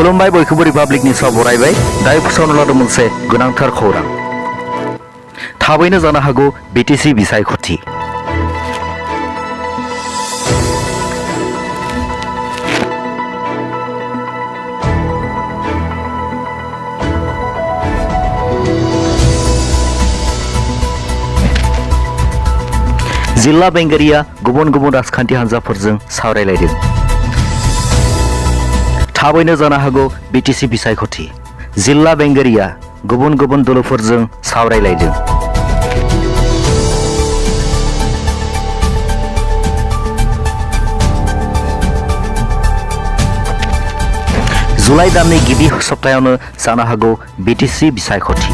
खुलुमबाय बयखौबो रिपाब्लिकनि सायाव बरायबाय दायो फोसावनो लादों मोनसे गोनांथार खौरां थाबैनो जानो हागौ BTC बिसायख'थि जिल्ला बेंगिरिया गुबुन गुबुन राजखान्थि हान्जाफोरजों सावरायलायदों थाबैनो जानो हागौ BTC बिसायख'थि जिल्ला बेंगिरिया गुबुन गुबुन दलफोरजों सावरायलायदों जुलाइ दाननि गिबि सप्तायावनो जानो हागौ BTC बिसायख'थि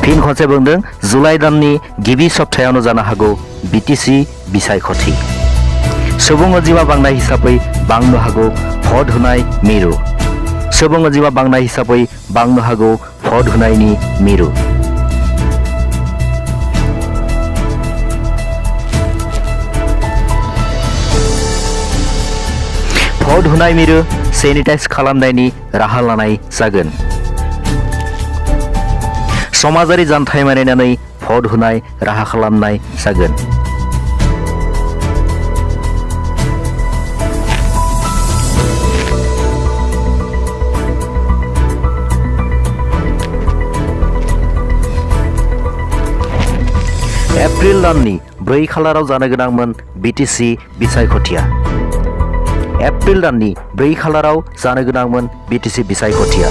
फिन खनसे बुंदों जुलाइ दाननि गिबि सप्तायावनो जानो हागौ BTC बिसायख'थि सुबुं अनजिमा बांनाय हिसाबै बांनो हागौ भट होनाय मिरु सुबुं अनजिमा बांनाय हिसाबै बांनो हागौ भट होनायनि मिरु भट होनाय मिरु सेनिटाइज खालामनायनि राहा लानाय जागोन समाजारि जानथाय मानिनानै भट होनाय राहा खालामनाय जागोन एप्रिल दाननि 4 खालाराव जानो गोनांमोन BTC बिसायख'थिया एप्रिल दाननि 4 खालाराव जानो गोनांमोन BTC बिसायख'थिया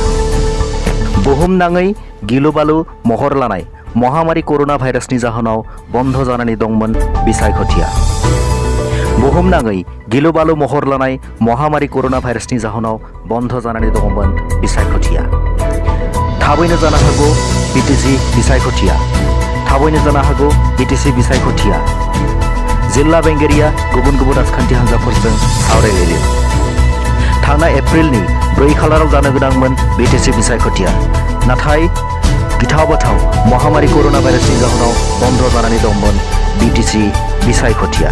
बुहुमनाङै गिलु-बालु महर लानाय महामारी करोना भाइरासनि जाहोनाव बन्द जानानै दंमोन बिसायख'थिया बुहुमनाङै गिलु-बालु महर लानाय महामारी करोना भाइरासनि जाहोनाव बन्द जानानै दंमोन बिसायख'थिया थाबैनो जानो हागौ BTC बिसायख'थिया थाबैनो जानो हागौ BTC बिसायख'थिया जिल्ला बेंगिरिया गुबुन गुबुन राजखान्थि हान्जाफोरजों सावरायलायदों थांनाय एप्रिलनि 4 खालाराव जानो गोनांमोन BTC बिसायख'थिया नाथाय गिथाव बाथाव महामारी करोना भाइरासनि जाहोनाव बन्द जानानै दंमोन BTC बिसायख'थिया